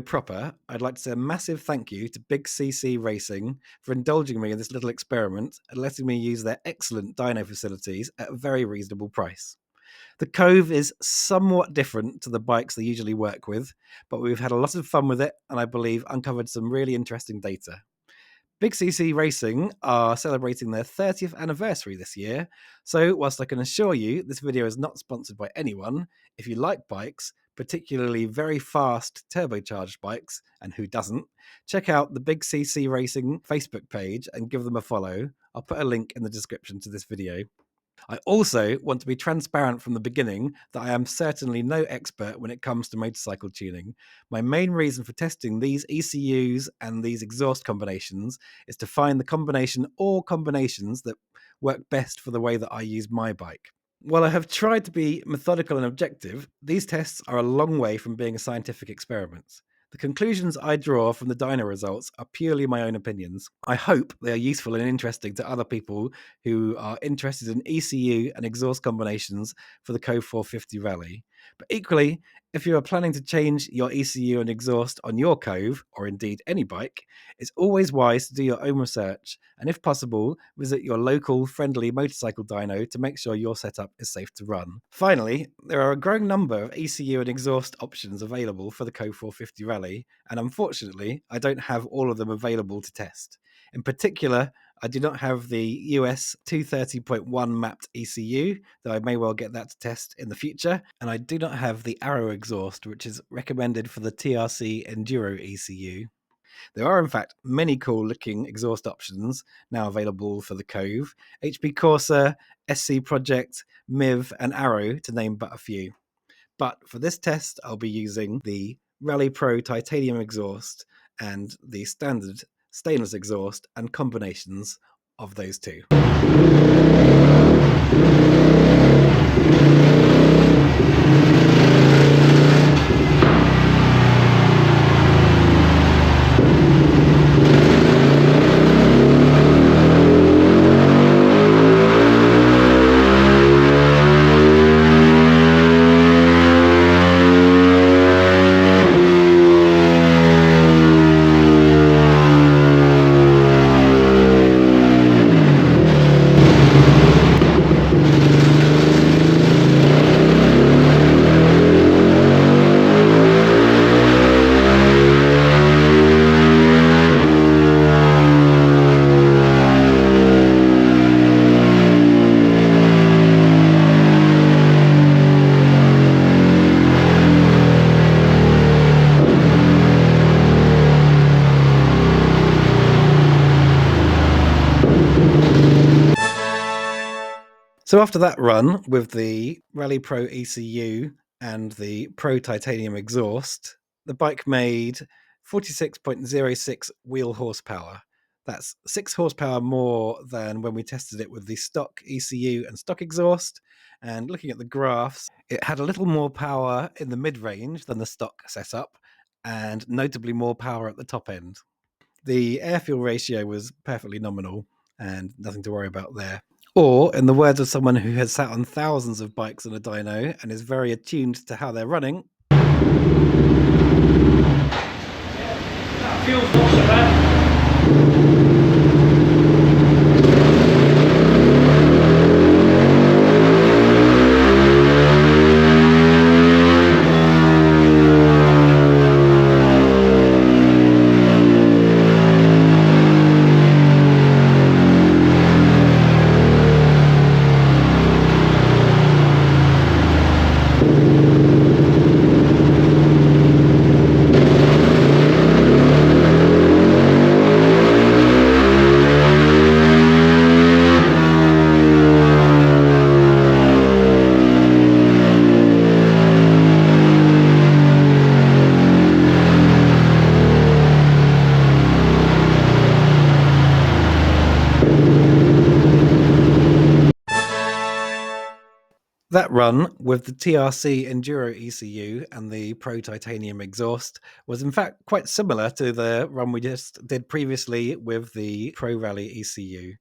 proper, I'd like to say a massive thank you to Big CC Racing for indulging me in this little experiment and letting me use their excellent dyno facilities at a very reasonable price. The Kove is somewhat different to the bikes they usually work with, but we've had a lot of fun with it and I believe uncovered some really interesting data. Big CC Racing are celebrating their 30th anniversary this year, so whilst I can assure you this video is not sponsored by anyone, if you like bikes, particularly very fast turbocharged bikes, and who doesn't, check out the Big CC Racing Facebook page and give them a follow. I'll put a link in the description to this video. I also want to be transparent from the beginning that I am certainly no expert when it comes to motorcycle tuning. My main reason for testing these ECUs and these exhaust combinations is to find the combination or combinations that work best for the way that I use my bike. While I have tried to be methodical and objective, these tests are a long way from being a scientific experiment. The conclusions I draw from the dyno results are purely my own opinions. I hope they are useful and interesting to other people who are interested in ECU and exhaust combinations for the Kove 450 Rally. But equally, if you are planning to change your ECU and exhaust on your Kove, or indeed any bike, it's always wise to do your own research and, if possible, visit your local friendly motorcycle dyno to make sure your setup is safe to run. Finally, there are a growing number of ECU and exhaust options available for the Kove 450 Rally, and unfortunately, I don't have all of them available to test. In particular, I do not have the US 230.1 mapped ECU, though I may well get that to test in the future, and I do not have the Arrow exhaust, which is recommended for the TRC Enduro ECU. There are, in fact, many cool looking exhaust options now available for the Kove: HP Corsa, SC Project, MIV, and Arrow, to name but a few. But for this test, I'll be using the Rally Pro titanium exhaust and the standard stainless exhaust and combinations of those two. So after that run with the Rally Pro ECU and the Pro Titanium exhaust, the bike made 46.06 wheel horsepower. That's 6 horsepower more than when we tested it with the stock ECU and stock exhaust. And looking at the graphs, it had a little more power in the mid-range than the stock setup, and notably more power at the top end. The air-fuel ratio was perfectly nominal and nothing to worry about there. Or, in the words of someone who has sat on thousands of bikes on a dyno and is very attuned to how they're running, that feels not so bad. that run with the TRC Enduro ECU and the Pro Titanium exhaust was in fact quite similar to the run we just did previously with the Pro Rally ECU.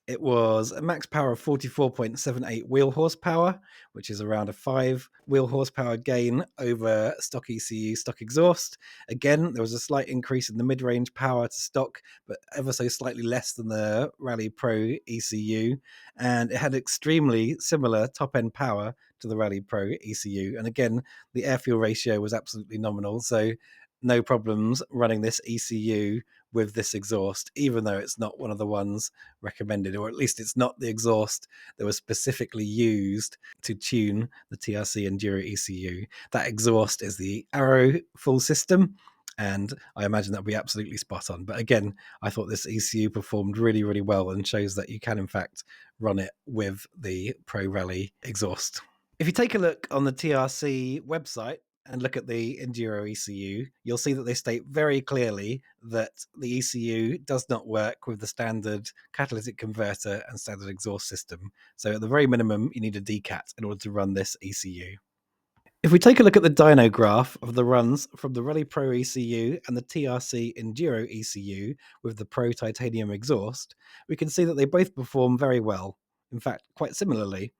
It was a max power of 44.78 wheel horsepower, which is around a 5 wheel horsepower gain over stock ECU stock exhaust. Again, there was a slight increase in the mid-range power to stock, but ever so slightly less than the Rally Pro ECU. And it had extremely similar top-end power to the Rally Pro ECU. And again, the air-fuel ratio was absolutely nominal, so no problems running this ECU with this exhaust, even though it's not one of the ones recommended, or at least it's not the exhaust that was specifically used to tune the TRC Enduro ECU. That exhaust is the Arrow full system, and I imagine that'll be absolutely spot on. But again, I thought this ECU performed really, really well and shows that you can in fact run it with the Pro Rally exhaust. If you take a look on the TRC website and look at the Enduro ECU, you'll see that they state very clearly that the ECU does not work with the standard catalytic converter and standard exhaust system. So at the very minimum, you need a Decat in order to run this ECU. If we take a look at the dyno graph of the runs from the Rally Pro ECU and the TRC Enduro ECU with the Pro titanium exhaust, we can see that they both perform very well. In fact, quite similarly.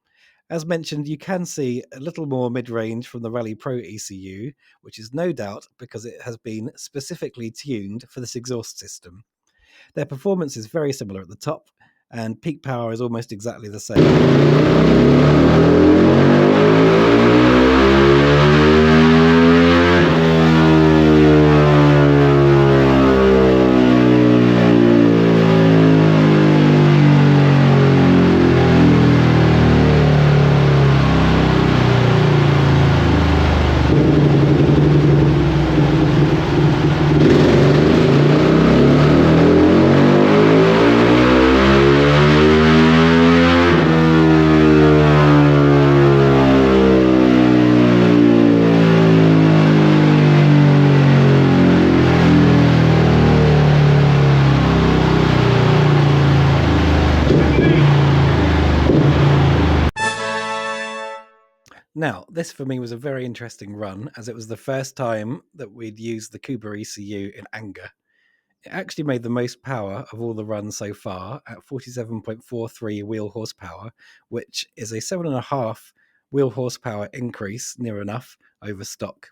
As mentioned, you can see a little more mid-range from the Rally Pro ECU, which is no doubt because it has been specifically tuned for this exhaust system. Their performance is very similar at the top, and peak power is almost exactly the same. Now, this for me was a very interesting run, as it was the first time that we'd used the Coober ECU in anger. It actually made the most power of all the runs so far at 47.43 wheel horsepower, which is a 7.5 wheel horsepower increase, near enough, over stock.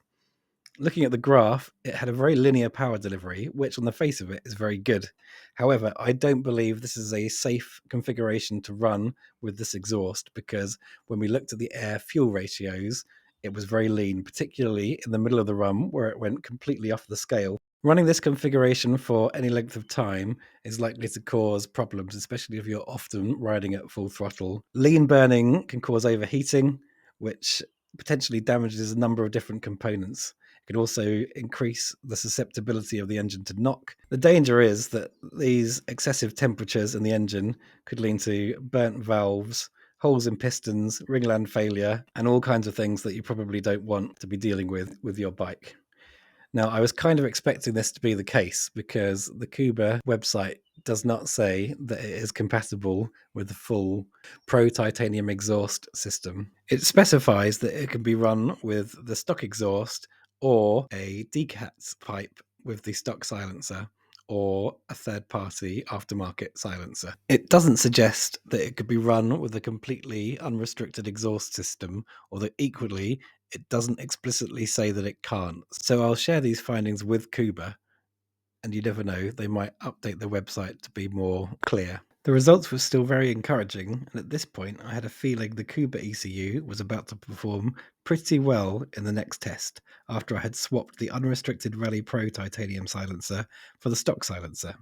Looking at the graph, it had a very linear power delivery, which on the face of it is very good. However, I don't believe this is a safe configuration to run with this exhaust, because when we looked at the air-fuel ratios, it was very lean, particularly in the middle of the run where it went completely off the scale. Running this configuration for any length of time is likely to cause problems, especially if you're often riding at full throttle. Lean burning can cause overheating, which potentially damages a number of different components. It can also increase the susceptibility of the engine to knock. The danger is that these excessive temperatures in the engine could lead to burnt valves, holes in pistons, ringland failure, and all kinds of things that you probably don't want to be dealing with your bike. Now, I was kind of expecting this to be the case because the Coober website does not say that it is compatible with the full Pro titanium exhaust system. It specifies that it can be run with the stock exhaust or a Decat pipe with the stock silencer, or a third-party aftermarket silencer. It doesn't suggest that it could be run with a completely unrestricted exhaust system, although equally, it doesn't explicitly say that it can't. So I'll share these findings with Coober, and you never know, they might update the website to be more clear. The results were still very encouraging, and at this point I had a feeling the Coober ECU was about to perform pretty well in the next test, after I had swapped the unrestricted Rally Pro titanium silencer for the stock silencer.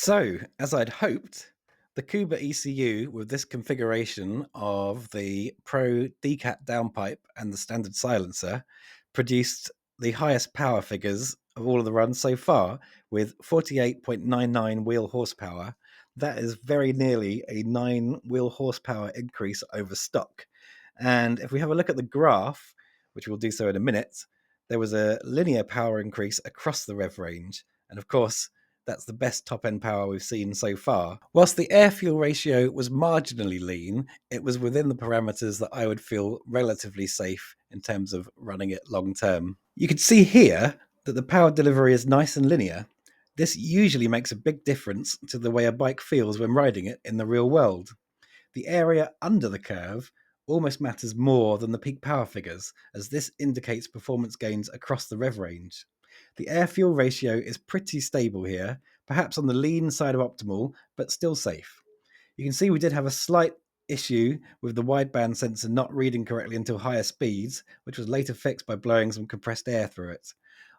So, as I'd hoped, the Coober ECU with this configuration of the Pro Decat downpipe and the standard silencer produced the highest power figures of all of the runs so far, with 48.99 wheel horsepower. That is very nearly a 9 wheel horsepower increase over stock. And if we have a look at the graph, which we'll do so in a minute, there was a linear power increase across the rev range. And of course, that's the best top-end power we've seen so far. Whilst the air-fuel ratio was marginally lean, it was within the parameters that I would feel relatively safe in terms of running it long-term. You can see here that the power delivery is nice and linear. This usually makes a big difference to the way a bike feels when riding it in the real world. The area under the curve almost matters more than the peak power figures, as this indicates performance gains across the rev range. The air-fuel ratio is pretty stable here, perhaps on the lean side of optimal, but still safe. You can see we did have a slight issue with the wideband sensor not reading correctly until higher speeds, which was later fixed by blowing some compressed air through it.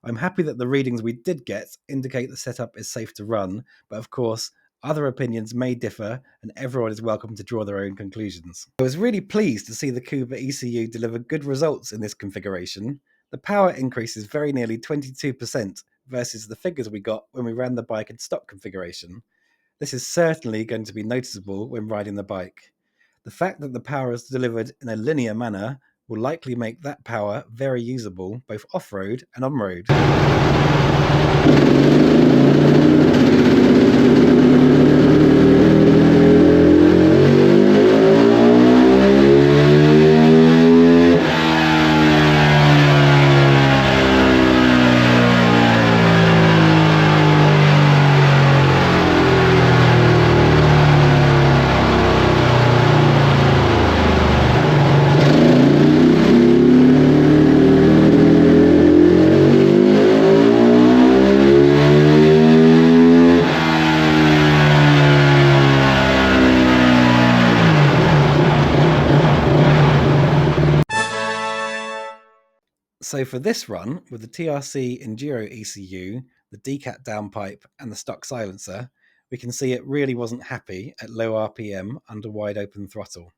I'm happy that the readings we did get indicate the setup is safe to run, but of course, other opinions may differ, and everyone is welcome to draw their own conclusions. I was really pleased to see the Coober ECU deliver good results in this configuration. The power increase is very nearly 22% versus the figures we got when we ran the bike in stock configuration. This is certainly going to be noticeable when riding the bike. The fact that the power is delivered in a linear manner will likely make that power very usable both off-road and on-road. So for this run, with the TRC Enduro ECU, the Decat downpipe and the stock silencer, we can see it really wasn't happy at low RPM under wide open throttle.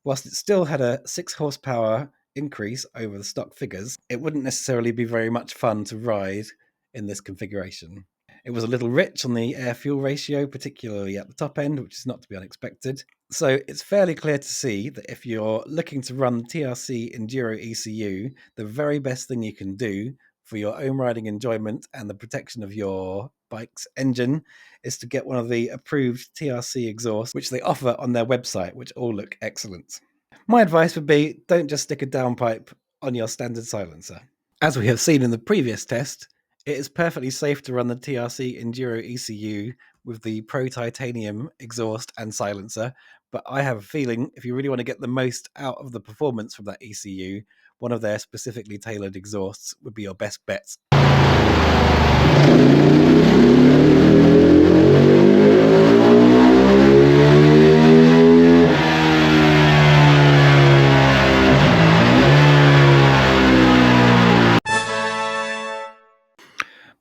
Whilst it still had a 6 horsepower increase over the stock figures, it wouldn't necessarily be very much fun to ride in this configuration. It was a little rich on the air-fuel ratio, particularly at the top end, which is not to be unexpected. So it's fairly clear to see that if you're looking to run TRC Enduro ECU, the very best thing you can do for your own riding enjoyment and the protection of your bike's engine is to get one of the approved TRC exhausts, which they offer on their website, which all look excellent. My advice would be, don't just stick a downpipe on your standard silencer. As we have seen in the previous test, it is perfectly safe to run the TRC Enduro ECU with the Pro Titanium exhaust and silencer, but I have a feeling if you really want to get the most out of the performance from that ECU, one of their specifically tailored exhausts would be your best bet.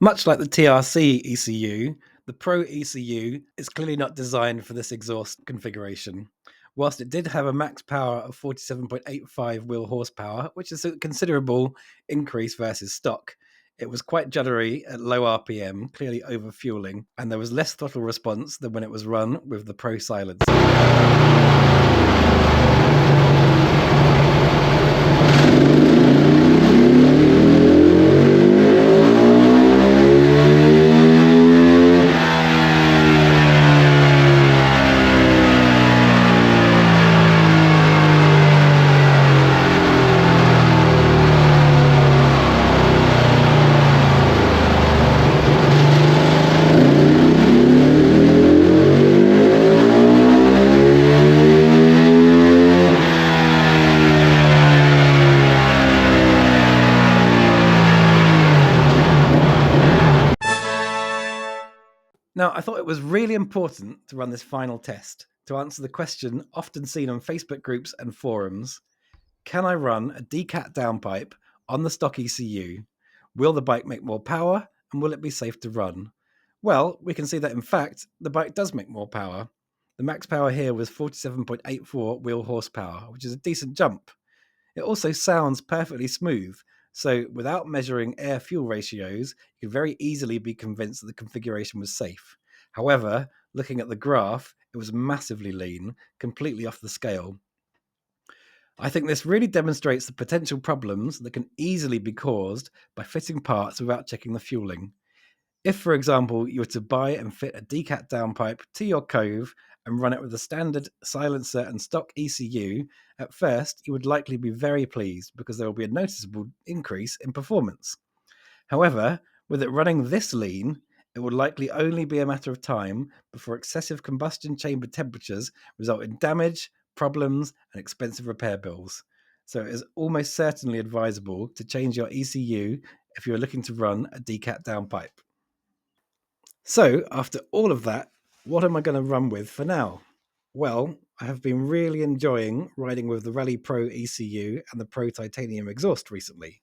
Much like the TRC ECU, the Pro ECU is clearly not designed for this exhaust configuration. Whilst it did have a max power of 47.85 wheel horsepower, which is a considerable increase versus stock, it was quite juddery at low RPM, clearly overfueling, and there was less throttle response than when it was run with the Pro silencer. Now, I thought it was really important to run this final test to answer the question often seen on Facebook groups and forums: can I run a Decat downpipe on the stock ECU? Will the bike make more power, and will it be safe to run? Well, we can see that in fact, the bike does make more power. The max power here was 47.84 wheel horsepower, which is a decent jump. It also sounds perfectly smooth, so without measuring air-fuel ratios, you could very easily be convinced that the configuration was safe. However, looking at the graph, it was massively lean, completely off the scale. I think this really demonstrates the potential problems that can easily be caused by fitting parts without checking the fueling. If, for example, you were to buy and fit a Decat downpipe to your Kove and run it with a standard silencer and stock ECU, at first you would likely be very pleased because there will be a noticeable increase in performance. However, with it running this lean, it will likely only be a matter of time before excessive combustion chamber temperatures result in damage, problems, and expensive repair bills. So it is almost certainly advisable to change your ECU if you're looking to run a Decat downpipe. So, after all of that, what am I going to run with for now? Well, I have been really enjoying riding with the Rally Pro ECU and the Pro Titanium exhaust recently.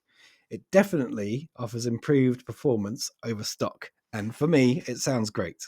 It definitely offers improved performance over stock, and for me, it sounds great.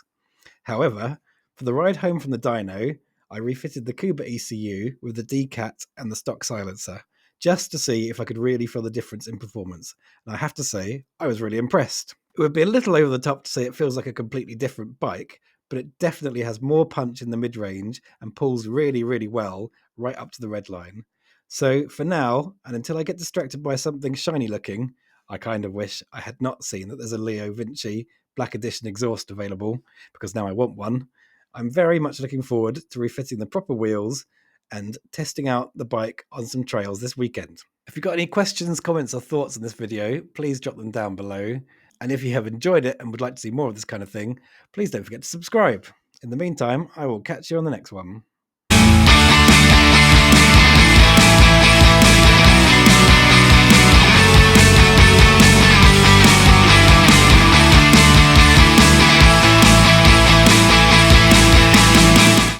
However, for the ride home from the dyno, I refitted the Coober ECU with the Decat and the stock silencer, just to see if I could really feel the difference in performance. And I have to say, I was really impressed. It would be a little over the top to say it feels like a completely different bike, but it definitely has more punch in the mid-range and pulls really, really well right up to the red line. So for now, and until I get distracted by something shiny looking, I kind of wish I had not seen that there's a Leo Vinci Black Edition exhaust available, because now I want one. I'm very much looking forward to refitting the proper wheels and testing out the bike on some trails this weekend. If you've got any questions, comments, or thoughts on this video, please drop them down below. And if you have enjoyed it and would like to see more of this kind of thing, please don't forget to subscribe. In the meantime, I will catch you on the next one.